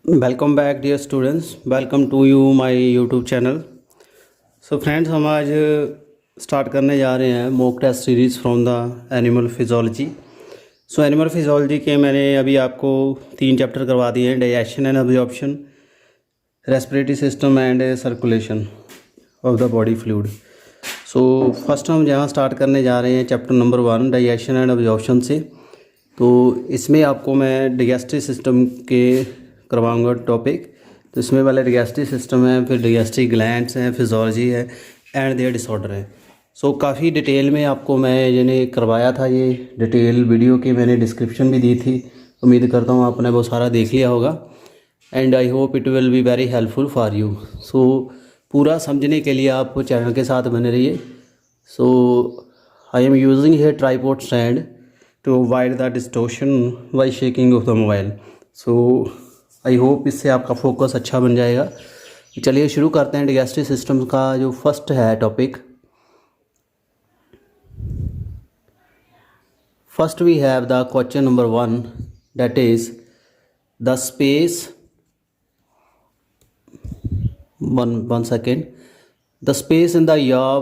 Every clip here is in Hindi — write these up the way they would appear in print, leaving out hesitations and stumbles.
Welcome back dear students, welcome to you my YouTube channel. So friends, हम आज स्टार्ट करने जा रहे हैं mock test series from the animal physiology. So animal physiology के मैंने अभी आपको 3 चैप्टर करवा दिए हैं: digestion and absorption, respiratory system and circulation of the body fluid. So first हम जहाँ स्टार्ट करने जा रहे हैं chapter number 1 digestion and absorption से। तो इसमें आपको मैं डाइजेस्टिव सिस्टम के करवाऊंगा टॉपिक। तो इसमें पहले डाइजेस्टिव सिस्टम है, फिर डाइजेस्टिव ग्लैंड्स हैं, फिजियोलॉजी है एंड देयर डिसऑर्डर है। सो काफ़ी डिटेल में आपको मैं यानी करवाया था, ये डिटेल वीडियो की मैंने डिस्क्रिप्शन भी दी थी। उम्मीद करता हूँ आपने वो सारा देख लिया होगा and I hope it will be very helpful for you. So पूरा समझने के लिए आप चैनल के साथ बने रहिए। So I am using here tripod stand to avoid the distortion by shaking of the mobile. So I hope इससे आपका फोकस अच्छा बन जाएगा। चलिए शुरू करते हैं डाइजेस्टिव सिस्टम का जो फर्स्ट है topic. First we have the question number 1 that is the space one second, the space in the yaw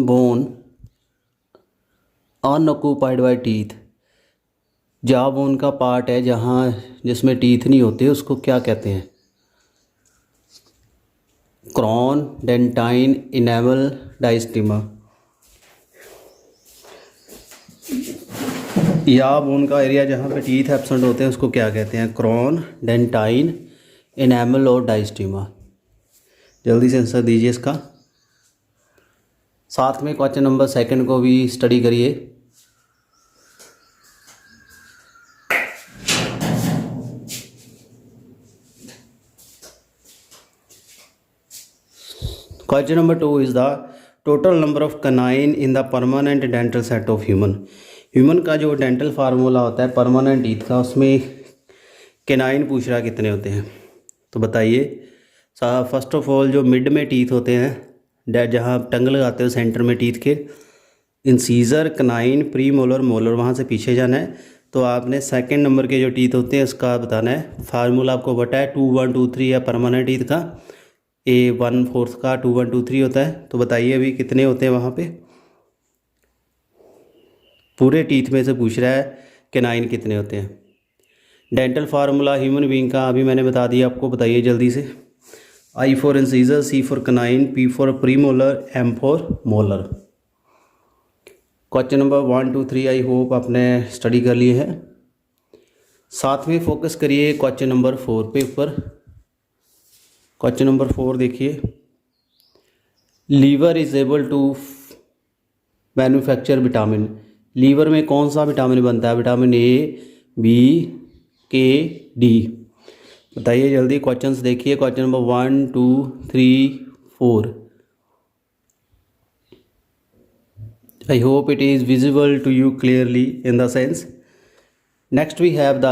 bone unoccupied by teeth। Jaw bone का पार्ट है जहाँ जिसमें टीथ नहीं होते, उसको क्या कहते हैं? Crown, dentine, enamel, diastema. या बोन का एरिया जहाँ पे टीथ एब्सेंट होते हैं उसको क्या कहते हैं? क्रॉन, डेंटाइन, इनेमल और डाइस्टीमा। जल्दी से आंसर दीजिए इसका। साथ में क्वेश्चन नंबर 2 को भी स्टडी करिए। Question number 2 is the total number of canine in the permanent dental set of human. Human का जो डेंटल फार्मूला होता है परमानेंट टीथ का, उसमें कैनाइन पूछ रहा कितने होते हैं। तो बताइए। फर्स्ट ऑफ ऑल जो मिड में टीथ होते हैं, जहाँ आप टंग लगाते हो सेंटर में टीथ के, incisor, canine, pre molar, molar, वहाँ से पीछे जाना है। तो आपने सेकंड नंबर के जो टीथ होते हैं उसका बताना है। फार्मूला आपको पता है 2 1 2 3 है परमानेंट टीथ का। A 1/4 का 2 1 2 3 होता है। तो बताइए अभी कितने होते हैं वहाँ पे? पूरे टीथ में से पूछ रहा है कैनाइन कितने होते हैं। डेंटल फार्मूला ह्यूमन बीइंग का अभी मैंने बता दिया आपको, बताइए जल्दी से। I for incisor, C for canine, P for premolar, M for molar. Question number 1 2 3 I hope आपने स्टडी कर लिए हैं। साथ में फोकस करिए क्वेश्चन नंबर 4 पे ऊपर। क्वेश्चन नंबर 4 देखिए। Liver is able to manufacture vitamin. Liver में कौन सा विटामिन बनता है? Vitamin A, B, K, D। बताइए जल्दी। क्वेश्चंस देखिए। Question number 1 2 3 4। I hope it is visible to you clearly in the sense. Next we have the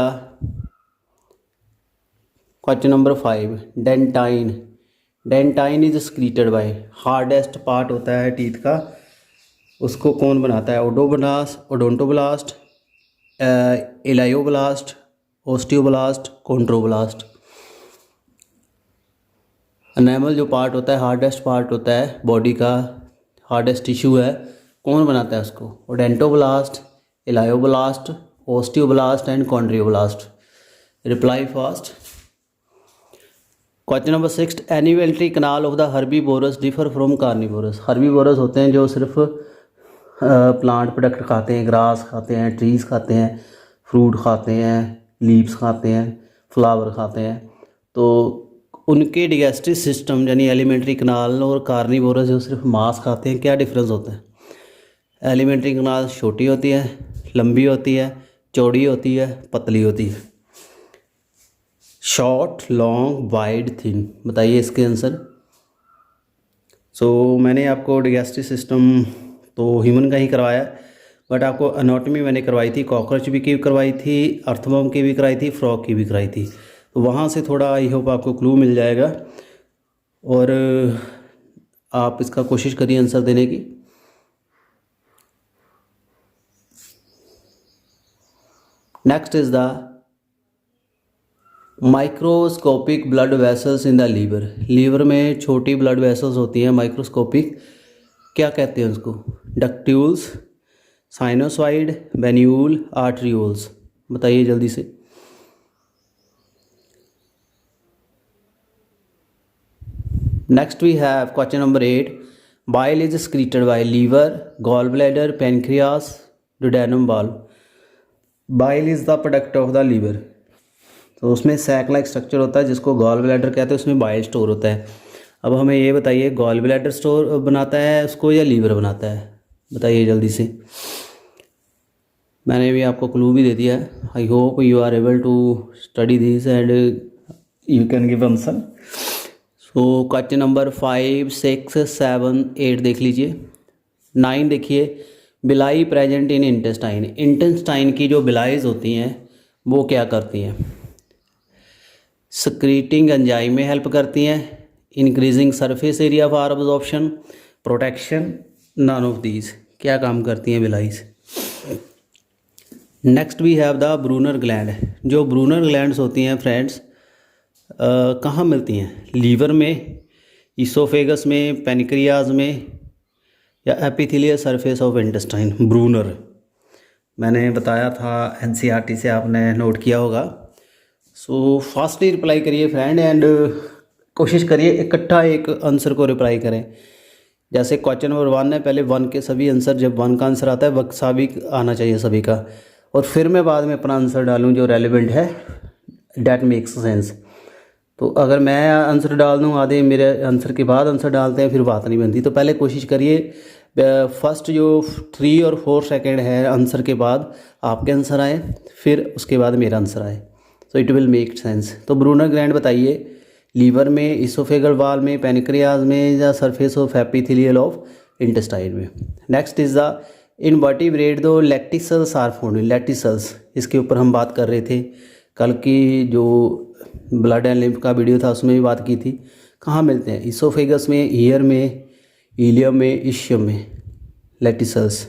question number 5 dentine. Dentine is secreted by, hardest part होता है टीथ का, उसको कौन बनाता है? Odoblast, odontoblast, ameloblast, osteoblast, chondroblast. Enamel जो पार्ट होता है, हार्डेस्ट पार्ट होता है बॉडी का, हार्डेस्ट टिश्यू है, कौन बनाता है उसको? Odontoblast, ameloblast, osteoblast and chondroblast. Reply fast. Question number 6 alimentary canal of the herbivorous differ from carnivorous. Herbivorous होते हैं जो सिर्फ प्लांट प्रोडक्ट खाते हैं, ग्रास खाते हैं, ट्रीज खाते हैं, फ्रूट खाते हैं, लीव्स खाते हैं, फ्लावर खाते हैं। तो उनके डाइजेस्टिव सिस्टम यानी एलिमेंट्री कनाल और कार्निवोरस जो सिर्फ मांस खाते हैं, क्या डिफरेंस होता है? एलिमेंट्री कनाल छोटी होती है, लंबी होती है, चौड़ी होती है, पतली होती है। Short, long, wide, thin. बताइए इसके आंसर। सो मैंने आपको डाइजेस्टिव सिस्टम तो ह्यूमन का ही करवाया, बट आपको एनाटॉमी मैंने करवाई थी, कॉकरोच भी की करवाई थी, अर्थवर्म की भी कराई थी, फ्रॉग की भी कराई थी। तो वहाँ से थोड़ा आई होप आपको क्लू मिल जाएगा और आप इसका कोशिश करिए आंसर देने की। Next is the microscopic blood vessels in the liver, liver में छोटी ब्लड वेसल्स होती हैं माइक्रोस्कोपिक, क्या कहते हैं उसको? Ductules, sinusoid, venule, arterioles. बताइए जल्दी से। Next we have question number 8, bile is excreted by liver, gall bladder, pancreas, duodenum valve. Bile is the product of the liver, तो उसमें सैक लाइक स्ट्रक्चर होता है जिसको गॉल ब्लैडर कहते हैं, उसमें बाइल स्टोर होता है। अब हमें ये बताइए गॉल ब्लैडर स्टोर बनाता है उसको या लीवर बनाता है? बताइए जल्दी से। मैंने भी आपको क्लू भी दे दिया है। I hope you are able to study this and you can give answer. So question number 5, 6, 7, 8 देख लीजिए। 9 देखिए, बिलाई प्रेजेंट इन इंटेस्टाइन। इंटेस्टाइन की जो बिलाइज होती हैं वो क्या करती हैं? सक्रीटिंग एंजाइम में हेल्प करती हैं, increasing surface area for absorption, protection, none of these. क्या काम करती हैं बिलाइज? Next we have the Brunner gland. जो ब्रूनर ग्लैंड्स होती हैं फ्रेंड्स कहाँ मिलती हैं? लीवर में, ईसोफेगस में, पेनक्रियाज में, या epithelial surface of intestine. Brunner मैंने बताया था, एनसीईआरटी से आपने नोट किया होगा। सो फास्टली रिप्लाई करिए फ्रेंड एंड कोशिश करिए इकट्ठा एक आंसर को रिप्लाई करें। जैसे क्वेश्चन नंबर 1 है, पहले 1 के सभी आंसर, जब 1 का आंसर आता है वक्त सभी आना चाहिए सभी का, और फिर मैं बाद में अपना आंसर डालूं जो रेलिवेंट है, डैट मेक्स सेंस। तो अगर मैं आंसर डाल दूं आधे मेरे आंसर के बाद आंसर डालते हैं फिर बात नहीं बनती। तो पहले कोशिश करिए फर्स्ट जो 3 और 4 सेकेंड है आंसर के बाद आपके आंसर आए, फिर उसके बाद मेरा आंसर आए, so it will make sense. तो ब्रूनर ग्लैंड बताइए, लीवर में, इसोफेगल वाल में, पेनक्रियाज में, या surface of epithelial of intestine में। नेक्स्ट इज द इनवर्टिब्रेट दो लैक्टिसल्स आर फाउंड। लैक्टिसल्स, इसके ऊपर हम बात कर रहे थे कल की जो ब्लड एंड लिम्फ का वीडियो था उसमें भी बात की थी। कहाँ मिलते हैं? इसोफेगस में, ईयर में, इलियम में, इशियम में, lacteals.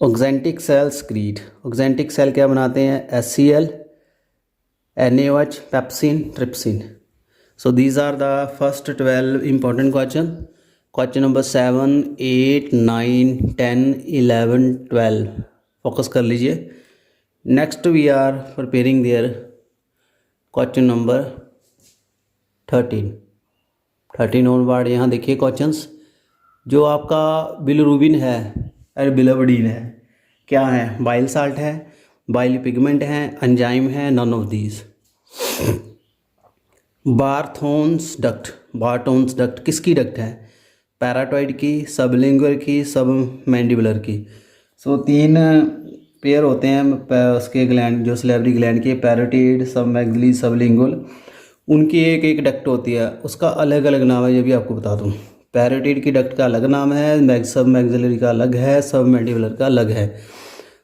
Oxyntic cell secrete, oxyntic cell क्या बनाते हैं? HCl, NaOH, pepsin, trypsin. So these are the first 12 important question. Question number 7, 8, 9, 10, 11, 12 focus कर लीजिए। Next we are preparing there question number 13 onward. यहाँ देखिए क्वेश्चंस, जो आपका बिलिरुबिन है और बिलिवर्डिन है क्या है? बाइल साल्ट है, बाइल पिगमेंट है, एंजाइम है, none of these. Bartholin's duct, Bartholin's duct किसकी डक्ट है? पैराटॉइड की, सबलिंगुअल की, सब मैंडिबुलर की। सो 3 पेयर होते हैं उसके ग्लैंड, जो सलेवरी ग्लैंड के, पैराटिड, सब मैग्जिली, सबलिंगुअल। उनकी एक एक डक्ट होती है, उसका अलग अलग नाम है, ये भी आपको बता दूं। पैराटिड की डक्ट का अलग नाम है, सब मैग्जिलरी का अलग है, सब मैंडिबुलर का अलग है।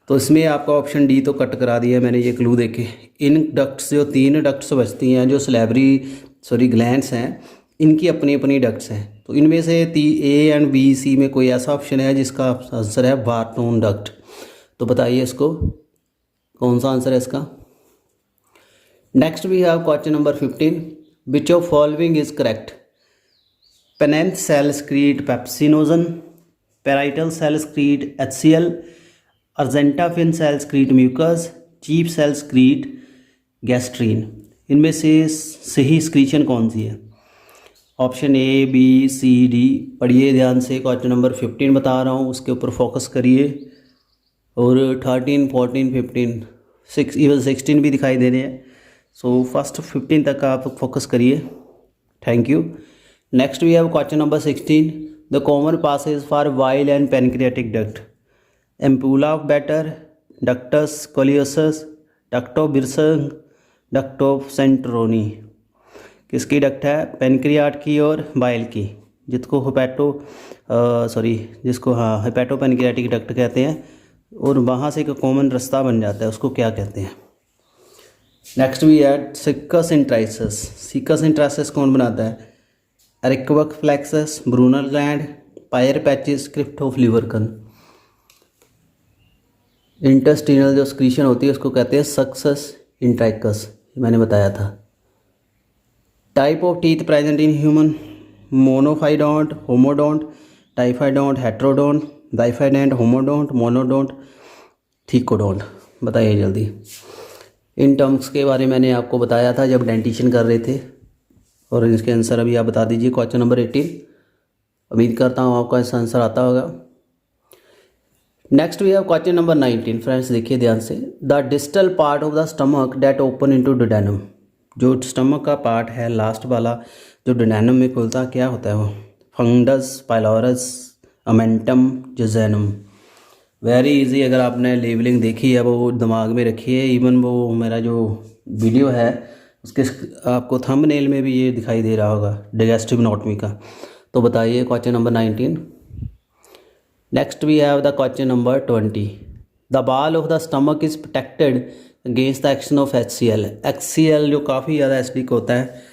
तो इसमें आपका ऑप्शन डी तो कट करा दिया मैंने ये क्लू देके। इन डक्ट्स, जो 3 डक्ट्स बचती हैं जो सलेवरी ग्लैंड्स हैं, इनकी अपनी अपनी डक्ट्स हैं। तो इनमें से ए एंड बी सी में कोई ऐसा ऑप्शन है जिसका आंसर है बार्टोन डक्ट। तो बताइए इसको कौन सा आंसर है इसका। Next we have question number 15, which of following is correct? Paneth cell secrete pepsinogen, parietal cell secrete HCl, argentaffin cell secrete mucus, chief cell secrete gastrin. इनमें से सही स्क्रीशन कौन सी है? Option A, B, C, D। पढ़िए ध्यान से, क्वेश्चन नंबर 15 बता रहा हूँ, उसके ऊपर फोकस करिए। और 13, 14, 15, 6 इवन 16 भी दिखाई दे रहे हैं। सो फर्स्ट 15 तक आप फोकस करिए। Thank you. Next we have question number 16, the common passage for bile and pancreatic duct. Ampulla of Vater, ductus choledochus, duct of Wirsung, duct of Santorini. किसकी डक्ट है? पेनक्रियाट की और बाइल की, जिसको हेपेटो पेनक्रियाटिक डक्ट कहते हैं। और वहाँ से एक कॉमन रास्ता बन जाता है, उसको क्या कहते हैं? Next we had succus entericus. Succus entericus कौन बनाता है? एरिक्वक plexus, Brunner gland, Peyer patches, crypt of Lieberkuhn. Intestinal जो स्क्रीशन होती है उसको कहते हैं सक्सस इन ट्रैकस, मैंने बताया था। Type of teeth present in human, monophyodont, homodont, diphyodont, heterodont, diphyodont, homodont, monodont, thecodont. बताइए जल्दी। इन टर्म्स के बारे में मैंने आपको बताया था जब डेंटिशन कर रहे थे, और इसके आंसर अभी आप बता दीजिए। क्वेश्चन नंबर 18, उम्मीद करता हूँ आपका इसका आंसर आता होगा। Next we have question number 19। Friends देखिए ध्यान से, the distal part of the stomach that open into duodenum. जो स्टमक का पार्ट है लास्ट वाला जो डुडेनम में खुलता, क्या होता है वो? Fundus, pylorus, omentum, jejunum. Very easy, अगर आपने लेबलिंग देखी है वो दिमाग में रखिए। इवन वो मेरा जो वीडियो है उसके आपको थंबनेल में भी ये दिखाई दे रहा होगा, डाइजेस्टिव एनाटॉमी का। तो बताइए question number 19। Next we have the question number 20। The wall of the stomach is protected against the action of HCl। HCl जो काफ़ी ज़्यादा एसिडिक होता है,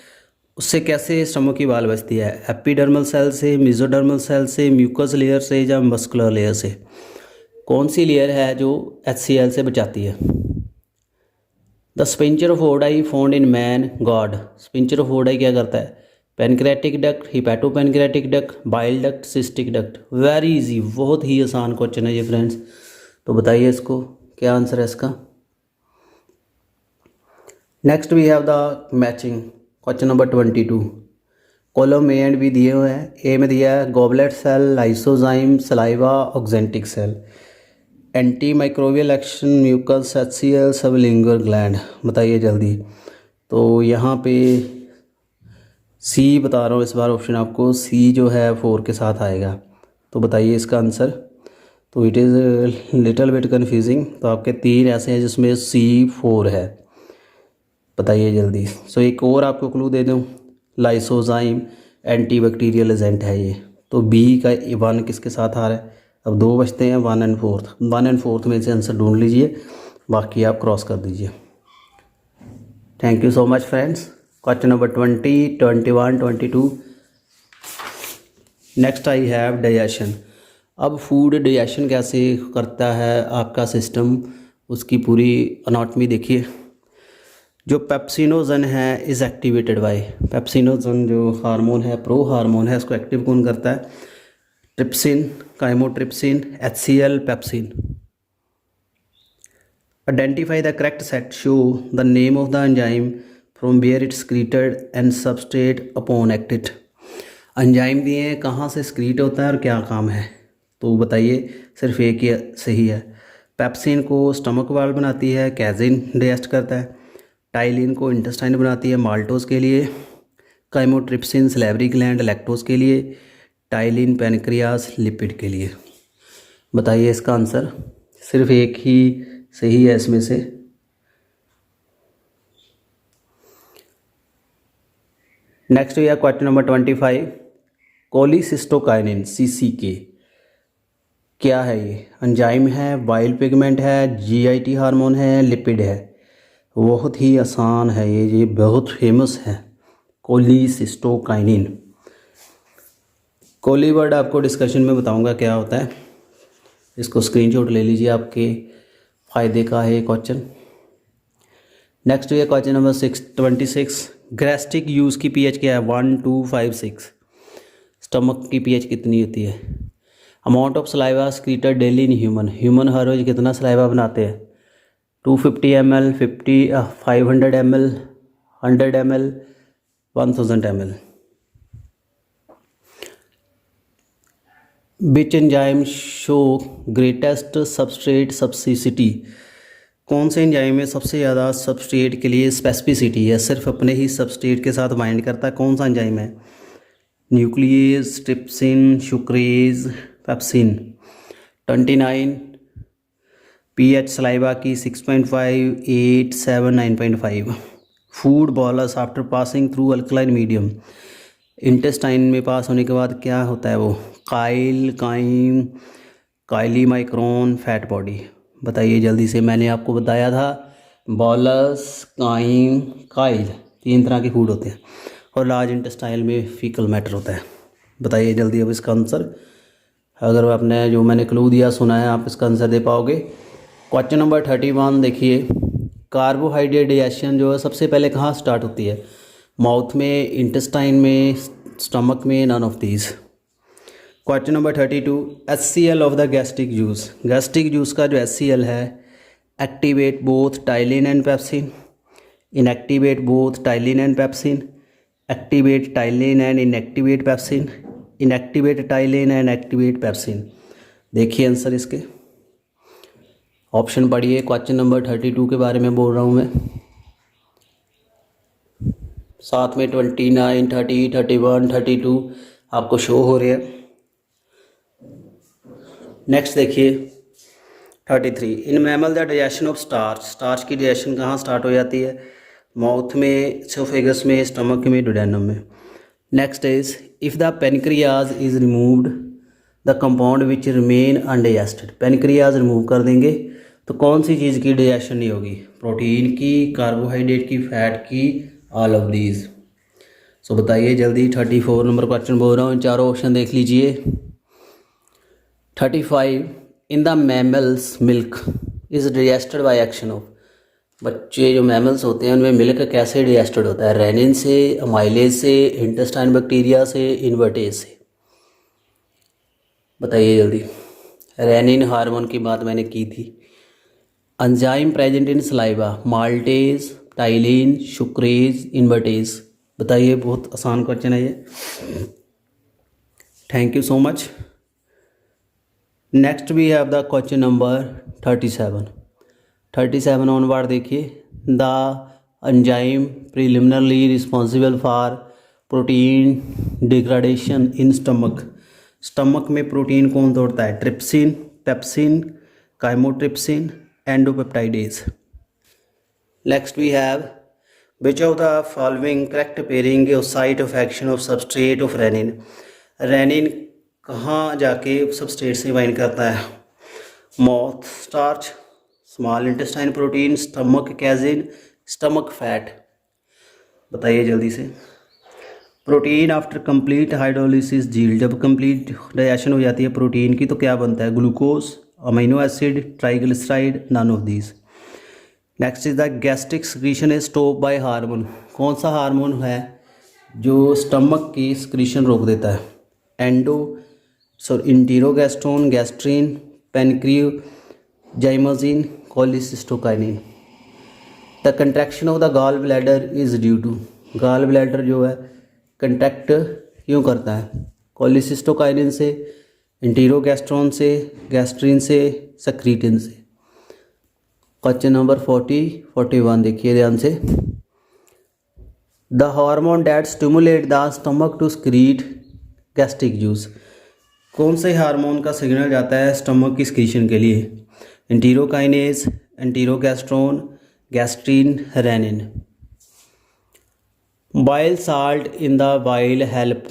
उससे कैसे स्टमक की वॉल बचती है? एपिडर्मल सेल से, मेसोडर्मल सेल से, म्यूकस लेयर से, या मस्कुलर लेयर से? कौन सी लेयर है जो HCl से बचाती है? The sphincter of Oddi found in man god. Sphincter of Oddi क्या करता है? Pancreatic duct, hepatopancreatic duct, bile duct, cystic duct. Very easy, बहुत ही आसान क्वेश्चन है ये फ्रेंड्स। तो बताइए इसको क्या आंसर है इसका। Next we have the matching question number 22। Column A and B दिए हुए हैं। ए में दिया है goblet cell, lysozyme, saliva, oxyntic cell. Anti microbial action, mucus, HCl, sublingual gland. बताइए जल्दी। तो यहाँ पे सी बता रहा हूँ इस बार ऑप्शन आपको, सी जो है 4 के साथ आएगा। तो बताइए इसका आंसर। तो it is little bit confusing. तो आपके 3 ऐसे हैं जिसमें C4 है। बताइए जल्दी। सो एक और आपको क्लू दे दूँ, लाइसोजाइम एंटी बैक्टीरियल एजेंट है ये। तो बी का 1 किसके साथ आ रहा है? अब 2 बचते हैं, 1 एंड 4। 1 एंड 4 में से आंसर ढूंढ लीजिए, बाकी आप क्रॉस कर दीजिए। Thank you so much friends. Question number 20, 21, 22। Next I have digestion. अब फूड डाइजेशन कैसे करता है आपका सिस्टम, उसकी पूरी अनाटमी देखिए। जो पेप्सिनोजन है इज़ एक्टिवेटेड बाय। पेप्सिनोजन जो हार्मोन है, प्रो हार्मोन है, इसको एक्टिव कौन करता है? Trypsin, chymotrypsin, HCl, pepsin. Identify the correct set, show the name of the enzyme from where it secreted and substrate upon acted. Enzyme दिए हैं, कहाँ से स्क्रीट होता है और क्या काम है? तो बताइए, सिर्फ एक ही सही है। पेप्सिन को स्टमक वाल बनाती है, कैजिन डाइजेस्ट करता है। टाइलिन को इंटेस्टाइन बनाती है माल्टोज के लिए। काइमोट्रिप्सिन सलेवरी ग्लैंड लैक्टोज के लिए। टाइलिन पैनक्रियास लिपिड के लिए। बताइए इसका आंसर। सिर्फ एक ही सही है इसमें से। नेक्स्ट है क्वेश्चन नंबर 25। कोलिसिस्टोकाइनिन CCK क्या है ये? एंजाइम है, बाइल पिगमेंट है, GIT हार्मोन है, लिपिड है? बहुत ही आसान है ये बहुत फेमस है, कोलिसिस्टोकाइनिन। कोली वर्ड आपको डिस्कशन में बताऊंगा क्या होता है, इसको स्क्रीनशॉट ले लीजिए, आपके फ़ायदे का है ये क्वेश्चन। नेक्स्ट है क्वेश्चन नंबर 26। गैस्ट्रिक यूज़ की pH क्या है? 1, 2, 5, 6। स्टमक की pH कितनी होती है? Amount of saliva secreted daily in human हर रोज कितना सलाइवा बनाते हैं? 250 ml, 500 ml, 100 ml, 1000 ml। Which enzyme show greatest substrate specificity. कौन से एंजाइम में सबसे ज़्यादा सबस्ट्रेट के लिए स्पेसिफिसिटी है, सिर्फ अपने ही सबस्ट्रेट के साथ बाइंड करता है? कौन सा एंजाइम है? Nucleus, trypsin, sucrase, pepsin. 29। pH saliva की 6.5, 8, 7, 9.5। Food bolus after passing through alkaline medium. Intestine में पास होने के बाद क्या होता है वो? काइल, काइम, काइली माइक्रोन, फैट बॉडी। बताइए जल्दी से। मैंने आपको बताया था बॉलस, काइम, काइल 3 तरह के फूड होते हैं, और लार्ज इंटेस्टाइल में फीकल मैटर होता है। बताइए जल्दी अब इसका आंसर। अगर आपने जो मैंने क्लू दिया सुना है, आप इसका आंसर दे पाओगे। क्वेश्चन नंबर 31 देखिए। कार्बोहाइड्रेट डाइजेशन जो है सबसे पहले कहाँ स्टार्ट होती है? माउथ में, इंटेस्टाइन में, स्टमक में, none of these. Question number 32, HCl ऑफ द गैस्ट्रिक जूस। गैस्ट्रिक जूस का जो HCl है, activate both ptyalin and pepsin, inactivate both ptyalin and pepsin, activate ptyalin and inactivate pepsin, inactivate ptyalin and activate pepsin. देखिए आंसर इसके, ऑप्शन पढ़िए। क्वेश्चन नंबर 32 के बारे में बोल रहा हूँ मैं। साथ में 29, 30, 31, 32 आपको शो हो रहे हैं। नेक्स्ट देखिए 33, in mammal the digestion of starch. Starch की डाइजेशन कहाँ स्टार्ट हो जाती है? माउथ में, एसोफेगस में, स्टमक में, डुडेनम में। Next is if the pancreas is removed the compound which remain undigested. Pancreas remove कर देंगे तो कौन सी चीज़ की डाइजेशन नहीं होगी? प्रोटीन की, कार्बोहाइड्रेट की, फैट की, ऑल ऑफ दीज। सो बताइए जल्दी। 34 नंबर क्वेश्चन बोल रहा हूँ, चारों ऑप्शन देख लीजिए। 35, in the mammals milk is digested by action of. बच्चे जो मैमल्स होते हैं उनमें मिल्क कैसे डाइजेस्टेड होता है? रेनिन से, अमाइलेज से, इंटेस्टाइन बैक्टीरिया से, इन्वर्टेज से। बताइए जल्दी। रेनिन हार्मोन की बात मैंने की थी। Enzyme present in saliva, maltase, ptyalin, sucrase, invertase. बताइए, बहुत आसान क्वेश्चन है ये। Thank you so much. Next we have the question number 37 onward देखिए। The enzyme preliminarily responsible for protein degradation in stomach. Stomach में प्रोटीन कौन तोड़ता है? Trypsin, pepsin, chymotrypsin, endopeptidase. Next we have which of the following correct pairing of site of action of substrate of rennin. Rennin कहाँ जाके सबस्ट्रेट से बाइंड करता है? Mouth starch, small intestine protein, stomach casein, stomach fat. बताइए जल्दी से। प्रोटीन आफ्टर कंप्लीट हाइड्रोलिसिस झील, जब कंप्लीट डाइजेशन हो जाती है प्रोटीन की तो क्या बनता है? Glucose, amino acid, triglyceride, none of these. Next is the gastric secretion is stop by hormone. कौन सा हार्मोन है जो स्टमक की सिक्रीशन रोक देता है? Enterogastrone, gastrin, pancreozymin, cholecystokinin. The contraction of the gall bladder is due to. Gall bladder जो है कंट्रैक्ट क्यों करता है? कोलिसिस्टोकाइनिन से, इंटीरोगैस्ट्रोन से, गैस्ट्रीन से, सक्रीटिन से। क्वेश्चन नंबर 41 देखिए ध्यान से। The hormone that stimulate the stomach to secrete gastric juice. कौन से हार्मोन का सिग्नल जाता है स्टमक की स्क्रीशन के लिए? Enterokinase, enterogastrone, gastrin, renin. Bile salt in the bile help.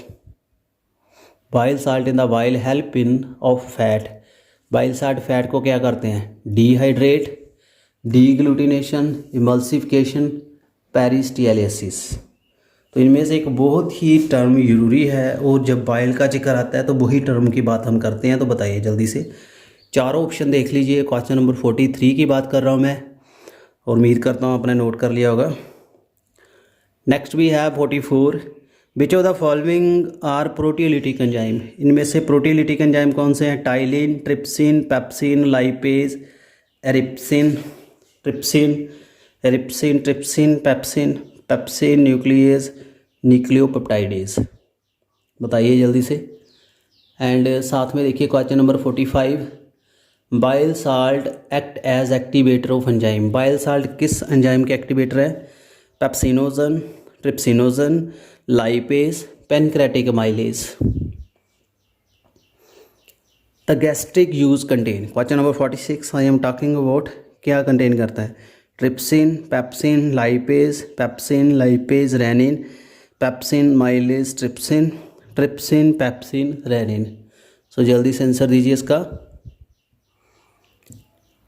Bile salt in the bile help in of fat. Bile salt fat को क्या करते हैं? Dehydrate, deglutination, emulsification, peristalsis. तो इनमें से एक बहुत ही टर्म ज़रूरी है और जब बाइल का जिक्र आता है तो वही टर्म की बात हम करते हैं। तो बताइए जल्दी से। चारों ऑप्शन देख लीजिए। क्वेश्चन नंबर 43 की बात कर रहा हूँ मैं और उम्मीद करता हूँ आपने नोट कर लिया होगा। Next we have 44, which of the following are proteolytic enzyme. इनमें से प्रोटियोलिटिक एंजाइम कौन से हैं? Ptyalin, trypsin, pepsin, lipase, erepsin, trypsin, erepsin, trypsin, pepsin, pepsin, nucleus, nucleopeptidase. बताइए जल्दी से। एंड साथ में देखिए question number 45, bile salt act as activator of enzyme. Bile salt किस एंजाइम के एक्टिवेटर है? Pepsinogen, trypsinogen, lipase, pancreatic amylase. The gastric juice contain. Question number 46 I am talking about, क्या कंटेन करता है? Trypsin, pepsin, lipase, pepsin, lipase, renin, pepsin, amylase, trypsin, trypsin, pepsin, renin. So जल्दी से आंसर दीजिए इसका।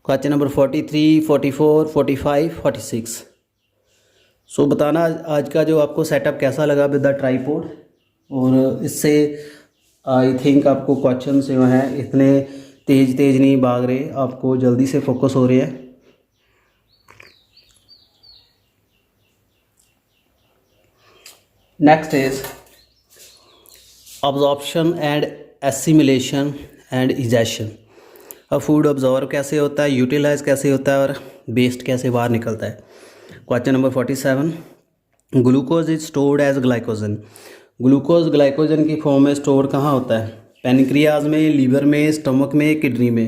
Question number 43, 44, 45, 46। सो बताना आज का जो आपको सेटअप कैसा लगा विद द ट्राइपॉड, और इससे आई थिंक आपको क्वेश्चन जो हैं इतने तेज़ नहीं भाग रहे, आपको जल्दी से फोकस हो रहे हैं। Next is absorption and assimilation and egestion. अब फूड अब्जॉर्व कैसे होता है, यूटिलाइज कैसे होता है और वेस्ट कैसे बाहर निकलता है। Question number 47, glucose is stored as glycogen. Glucose glycogen की फॉर्म में स्टोर कहाँ होता है? पैनक्रियाज में, लीवर में, स्टमक में, किडनी में।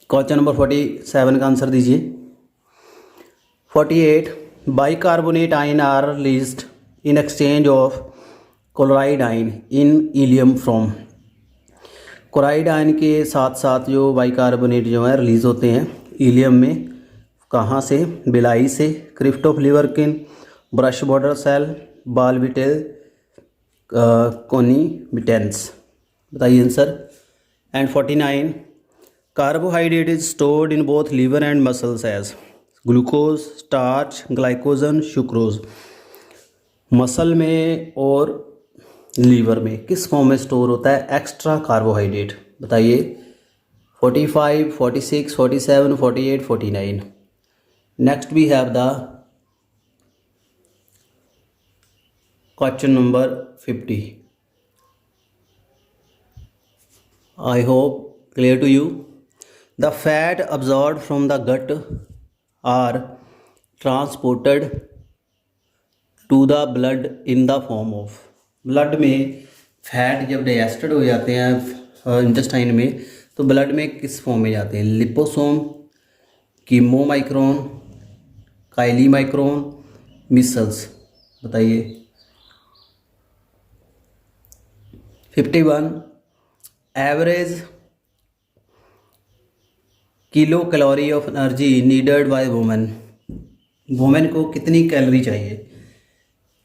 क्वेश्चन नंबर 47 का आंसर दीजिए। 48, bicarbonate ion are released in exchange of chloride ion in ileum from. Chloride ion के साथ साथ जो बाइकार्बोनेट जो है रिलीज़ होते हैं इलियम में, कहाँ से? बिलाई से, crypt of Lieberkuhn, brush border cell, बालबिटेल कोनिबिटेंस। बताइए answer. And 49, carbohydrate is stored in both liver and muscles as glucose, starch, glycogen, sucrose. Muscle में और लीवर में किस फॉर्म में स्टोर होता है एक्स्ट्रा कार्बोहाइड्रेट? बताइए। 45, 46, 47, 48, 49। Next we have the question number 50। I hope clear to you. The fat absorbed from the gut are transported to the blood in the form of। Blood में फैट जब डाइजेस्टेड हो जाते हैं इंटेस्टाइन में तो ब्लड में किस फॉर्म में जाते हैं? Liposome, chylomicron, chylomicron, micelles. बताइए। 51, average kilo calorie of energy needed by women. Women को कितनी कैलोरी चाहिए?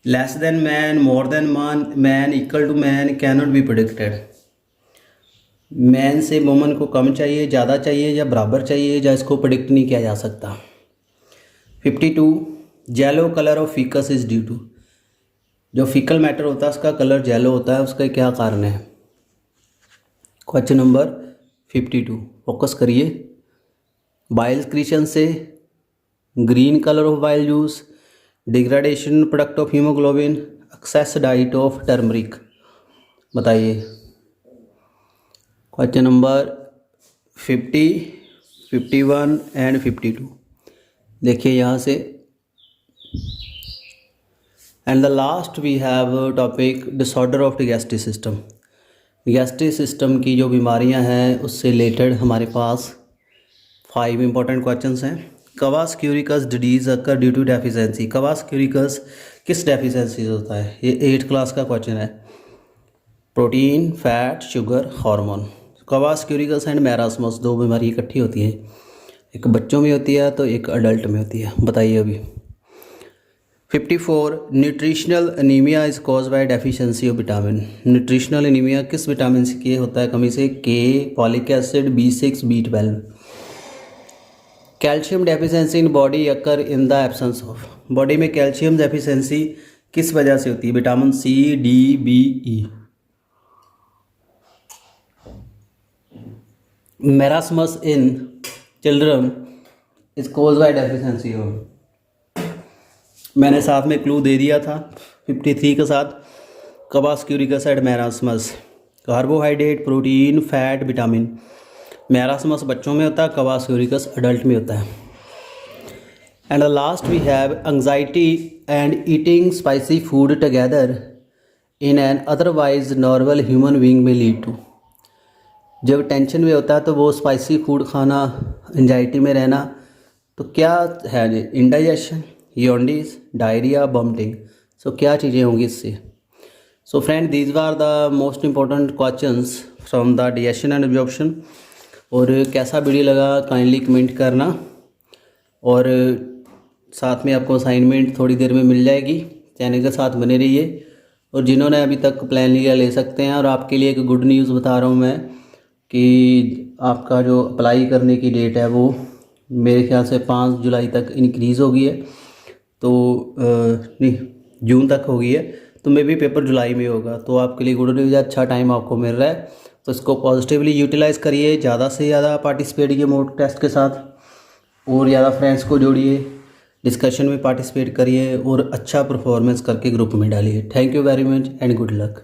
Less than man, more than man, equal to man, can not be predicted. Man से वुमेन को कम चाहिए, ज़्यादा चाहिए या बराबर चाहिए, या इसको प्रेडिक्ट नहीं किया जा सकता। 52, yellow colour of faeces is due to. जो फीकल मैटर होता है उसका कलर येलो होता है, उसका क्या कारण है? क्वेश्चन नंबर 52, फोकस करिए। बाइल क्रिएशन से, green colour of bile juice, degradation product of haemoglobin, excess diet of turmeric. बताइए। Question number 50, 51 and 52। देखिए यहाँ से। And the last we have topic disorder of digestive system. Digestive system की जो बीमारियां हैं उससे रिलेटेड हमारे पास 5 इंपॉर्टेंट क्वेश्चंस हैं। Kwashiorkor disease occur due to deficiency. Kwashiorkor किस डेफिशिएंसी से होता है? ये 8th क्लास का क्वेश्चन है। Protein, fat, sugar, hormone. Kwashiorkor and marasmus 2 बीमारी इकट्ठी होती हैं, एक बच्चों में होती है तो एक अडल्ट में होती है। बताइए अभी। 54, nutritional anaemia is cause by deficiency of vitamin. Nutritional anaemia किस विटामिन से के होता है कमी से? के, folic acid, B6, B12। Calcium deficiency in body occur in the absence of. Body में कैल्शियम डेफिशिएंसी किस वजह से होती है? Vitamin C, D, B, E। Marasmus in children is cause by deficiency of. मैंने साथ में क्लू दे दिया था 53 के साथ। Kwashiorkor and marasmus, carbohydrate, protein, fat, vitamin. Marasmus बच्चों में होता है, कवास क्यूरिकस अडल्ट में होता है। And last we have anxiety and eating spicy food together in an otherwise normal human being में लीड टू। जब टेंशन में होता है तो वो स्पाइसी फूड खाना, एंजाइटी में रहना, तो क्या है? Indigestion, jaundice, diarrhoea, vomiting. So क्या चीज़ें होंगी इससे? So friend, these are the most important questions from the digestion and absorption. और कैसा वीडियो लगा काइंडली कमेंट करना, और साथ में आपको असाइनमेंट थोड़ी देर में मिल जाएगी। चैनल के साथ बने रहिए, और जिन्होंने अभी तक प्लान लिया ले सकते हैं। और आपके लिए एक गुड न्यूज़ बता रहा हूँ मैं कि आपका जो अप्लाई करने की डेट है वो मेरे ख्याल से 5 जुलाई तक इंक्रीज़ हो गई है, तो नहीं, जून तक हो गई है, तो मे भी पेपर जुलाई में होगा। तो आपके लिए गुड न्यूज़, अच्छा टाइम आपको मिल रहा है, तो इसको पॉजिटिवली यूटिलाइज़ करिए। ज़्यादा से ज़्यादा पार्टिसिपेट कीजिए मॉक टेस्ट के साथ, और ज़्यादा फ्रेंड्स को जोड़िए। डिस्कशन में पार्टिसिपेट करिए और अच्छा परफॉर्मेंस करके ग्रुप में डालिए। Thank you very much and good luck.